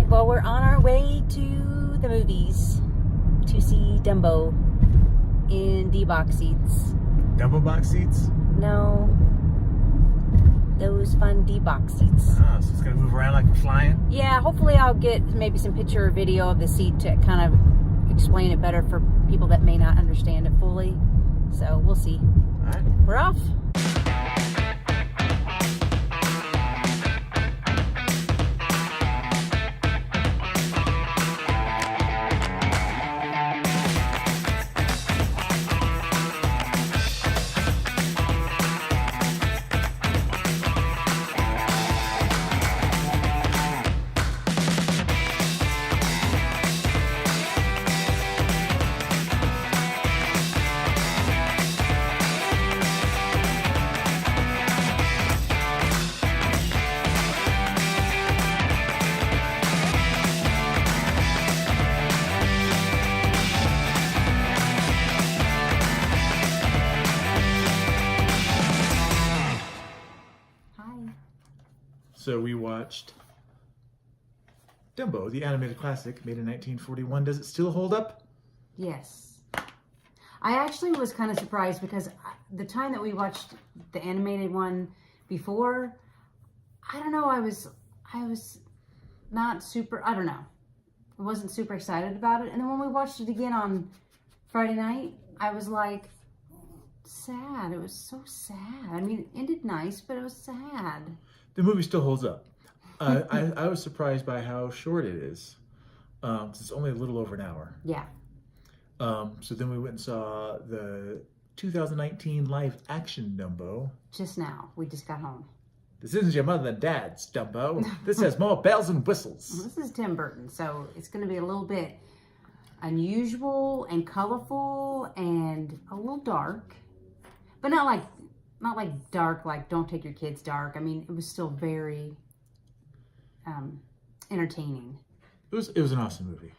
right, well, we're on our way to the movies to see Dumbo in D-box seats. Dumbo box seats? No, those fun D-box seats. Ah, so it's gonna move around like we're flying? Yeah, hopefully I'll get maybe some picture or video of the seat to kind of explain it better for people that may not understand it fully. So we'll see. All right. We're off. So we watched Dumbo, the animated classic made in 1941. Does it still hold up? Yes. I actually was kind of surprised because the time that we watched the animated one before, I don't know, I was not super, I don't know. I wasn't super excited about it. And then when we watched it again on Friday night, I was like, sad. It was so sad. I mean, it ended nice, but it was sad. The movie still holds up. I was surprised by how short it is. It's only a little over an hour. Yeah. So then we went and saw the 2019 live action Dumbo. Just now. We just got home. This isn't your mother and dad's Dumbo. This has more bells and whistles. This is Tim Burton, so it's going to be a little bit unusual and colorful and a little dark, but not like dark, like don't take your kids dark. I mean, it was still very entertaining. It was an awesome movie.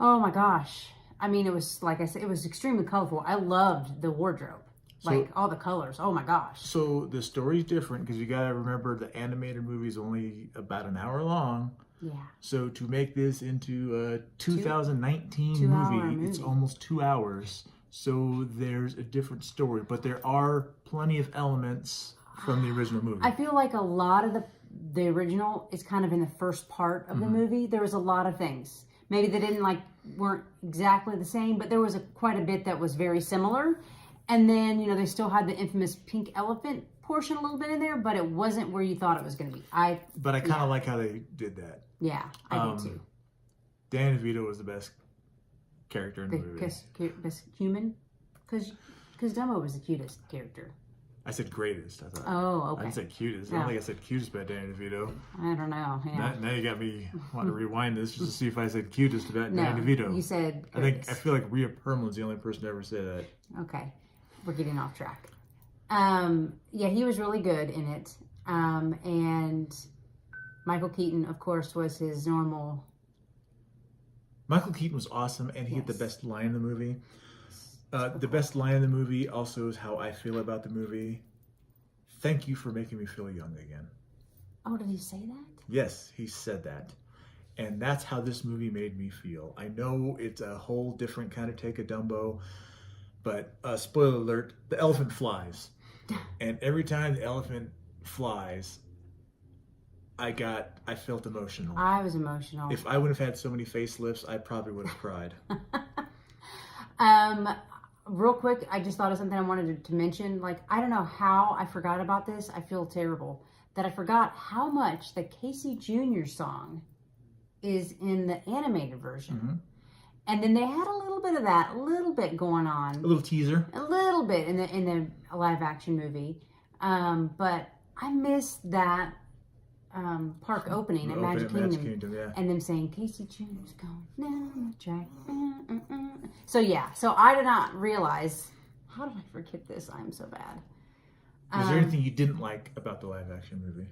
Oh my gosh. I mean, it was, like I said, it was extremely colorful. I loved the wardrobe, like all the colors. Oh my gosh. So the story's different because you got to remember the animated movie is only about an hour long. Yeah. So to make this into a 2019 movie, it's almost 2 hours. So there's a different story, but there are plenty of elements from the original movie. I feel like a lot of the original is kind of in the first part of the movie. There was a lot of things. Maybe they weren't exactly the same, but there was quite a bit that was very similar. And then, you know, they still had the infamous pink elephant portion a little bit in there, but it wasn't where you thought it was going to be. But I kind of like how they did that. Yeah, I did too. Dan DeVito was the best character in the movie. Best human? Because Dumbo was the cutest character. I said greatest, I thought. Oh, okay. I didn't say cutest. I don't think I said cutest about Danny DeVito. I don't know. Yeah. Now you got me wanting to rewind this just to see if I said cutest about Danny DeVito. You said greatest. I feel like Rhea Perlman's the only person to ever say that. Okay. We're getting off track. Yeah, he was really good in it. And Michael Keaton, of course, was his normal. Michael Keaton was awesome, and he had the best line in the movie. The best line in the movie also is how I feel about the movie. Thank you for making me feel young again. Oh, did he say that? Yes, he said that. And that's how this movie made me feel. I know it's a whole different kind of take of Dumbo, but spoiler alert, the elephant flies. And every time the elephant flies, I felt emotional. I was emotional. If I would have had so many facelifts, I probably would have cried. Real quick, I just thought of something I wanted to mention. Like, I don't know how I forgot about this. I feel terrible that I forgot how much the Casey Jr. song is in the animated version. Mm-hmm. And then they had a little bit of that, a little bit going on. A little teaser. A little bit in the live action movie. But I missed that park opening at Magic Kingdom, yeah. And them saying Casey Jr.'s going down the track. So yeah, so I did not realize. How did I forget this? I'm so bad. Was there anything you didn't like about the live action movie?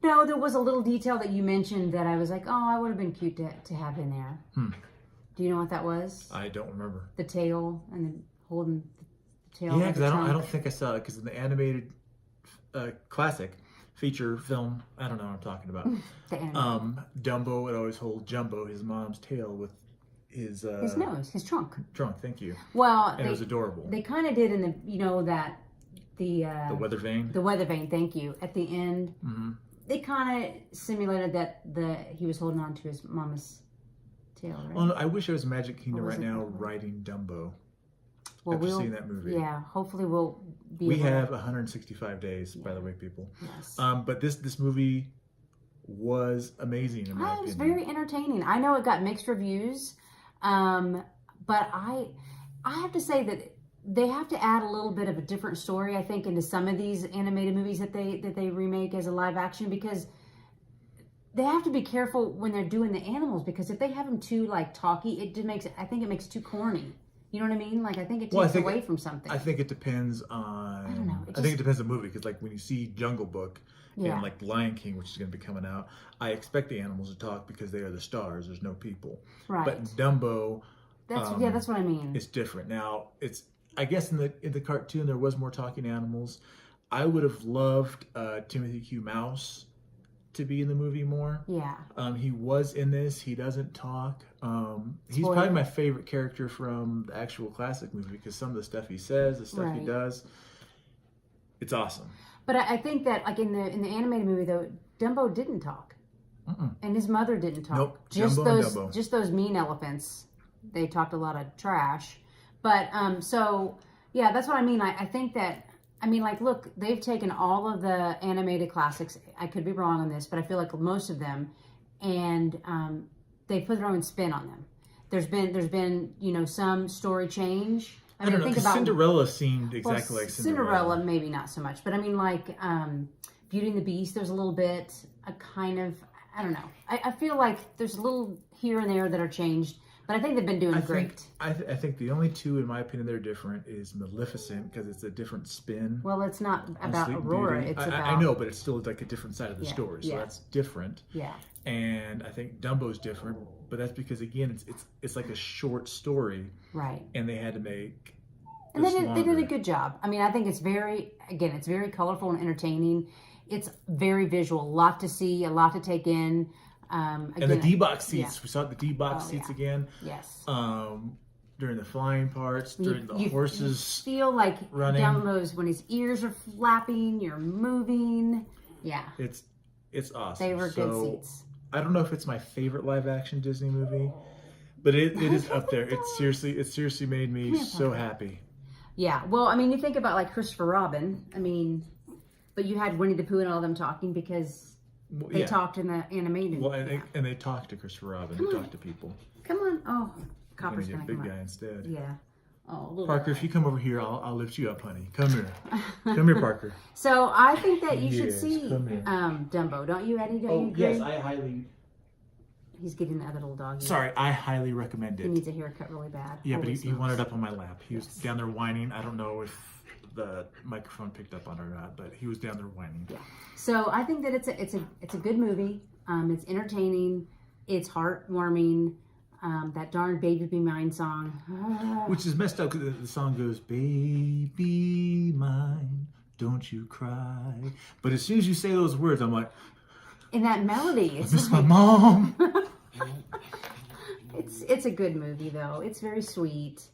No, there was a little detail that you mentioned that I was like, oh, I would have been cute to have in there. Do you know what that was? I don't remember. The tail and then holding the tail. Yeah, because I don't think I saw it. Because in the animated classic, feature film. I don't know what I'm talking about. The animated. Dumbo would always hold Jumbo, his mom's tail, with his nose, his trunk. trunk. Thank you. Well, And it was adorable. They kind of did in the, the weather vane. The weather vane. Thank you. At the end, Mm-hmm. they kind of simulated that he was holding on to his mama's tail. Right? Well, no, I wish I was in Magic Kingdom What was right it now called? riding Dumbo. Well, After seeing that movie. Yeah, hopefully we'll be. We able to- have 165 days, by the way, people. Yes. But this movie was amazing in my It was opinion. very entertaining. I know it got mixed reviews, but I have to say that they have to add a little bit of a different story, I think, into some of these animated movies that they remake as a live action, because they have to be careful when they're doing the animals, because if they have them too like talky, I think it makes it too corny. You know what I mean? Like, I think it takes away from something. I think it depends on. I don't know. I think it depends on the movie, because like when you see Jungle Book Yeah. and like Lion King, which is going to be coming out, I expect the animals to talk because they are the stars. There's no people. Right. But Dumbo, That's what I mean. it's different. Now I guess in the cartoon there was more talking animals. I would have loved Timothy Q. Mouse to be in the movie more. Yeah. He was in this. He doesn't talk. He's Spoiler. probably my favorite character from the actual classic movie, because some of the stuff he says, the stuff he Right. does, it's awesome. But I think that, like, in the animated movie, though, Dumbo didn't talk. Mm-mm. And his mother didn't talk. Nope. Just Jumbo and those Dumbo. just those mean elephants. They talked a lot of trash. But so yeah, that's what I mean. I think that, I mean, like, look, they've taken all of the animated classics. I could be wrong on this, but I feel like most of them, and they put their own spin on them. There's been some story change. I don't know. think 'Cause about Cinderella seemed well, exactly like Cinderella, maybe not so much, but I mean, like, Beauty and the Beast, there's a little bit, a kind of, I don't know. I feel like there's a little here and there that are changed, but I think they've been doing great. I think the only two, in my opinion, that are different is Maleficent, because it's a different spin. Well, it's not on about Sleeping Aurora. Beauty. It's I about know, but it's still like a different side of the Yeah, story, so yeah. that's different. yeah, And I think Dumbo's different, but that's because again, it's like a short story, right. and they had to make. And this they did a longer. good job. I mean, I think it's very colorful and entertaining. It's very visual, a lot to see, a lot to take in. And the D-box seats, yeah. we saw the D-box Oh, seats yeah. again. Yes. During the flying parts, during the horses. You feel like running. down those when his ears are flapping, you're moving. Yeah, It's awesome. they were So, good seats. I don't know if it's my favorite live action Disney movie, but it is up there. It seriously made me so happy. Yeah, well, I mean, you think about like Christopher Robin. I mean, but you had Winnie the Pooh and all them talking because Well, they yeah. talked in the animated. Well, yeah. and they talked to Christopher Robin. They talked to people. Come on, oh, I'm Copper's gonna gonna get a come big up. guy instead. Yeah. Oh, little Parker, guy. if you come over here, I'll lift you up, honey. Come here. Come here, Parker. So I think that you should Yes, see come here. Dumbo, don't you, Eddie? Don't you Oh, agree? yes, I highly. He's getting the other little dog. Sorry, I highly recommend He it. needs a haircut really bad. Yeah, but Holy he wanted smokes. up on my lap. He was down there whining. I don't know if the microphone picked up on it or not, but he was down there whining. Yeah. So I think that it's a good movie. It's entertaining. It's heartwarming. That darn "Baby Be Mine" song. Which is messed up because the song goes, "Baby mine, don't you cry." But as soon as you say those words, I'm like, And that melody, I it's miss my like, mom. it's a good movie though. It's very sweet.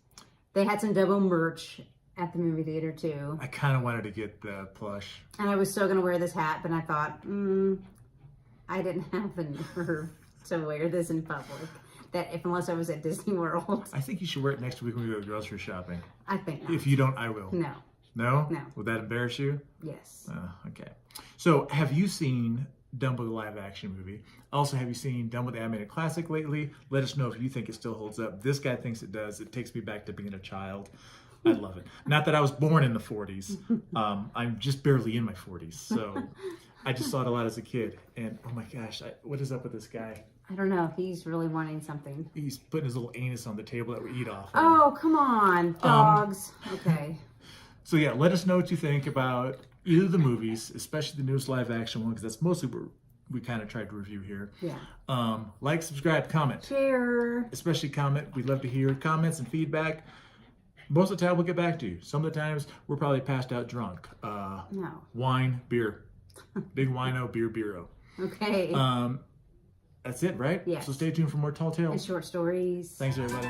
They had some Dumbo merch at the movie theater too. I kind of wanted to get the plush. And I was still gonna wear this hat, but I thought, I didn't have the nerve to wear this in public. Unless I was at Disney World. I think you should wear it next week when we go grocery shopping. I think not. If you don't, I will. No. No? No. Would that embarrass you? Yes. Okay. So, have you seen Dumbo the live action movie? Also, have you seen Dumbo the animated classic lately? Let us know if you think it still holds up. This guy thinks it does. It takes me back to being a child. I love it. Not that I was born in the 40s. I'm just barely in my 40s. So, I just saw it a lot as a kid. And, oh my gosh, what is up with this guy? I don't know. He's really wanting something. He's putting his little anus on the table that we eat off of. Oh, come on. Dogs. Okay. So yeah, let us know what you think about either of the movies, especially the newest live action one, because that's mostly what we kind of tried to review here. Yeah. Like, subscribe, comment. Share. Especially comment. We'd love to hear comments and feedback. Most of the time we'll get back to you. Some of the times we're probably passed out drunk. No. Wine, beer. Big wino, beer, beero. Okay. That's it, right? Yes. So stay tuned for more Tall And Tales. short stories. Thanks, everybody.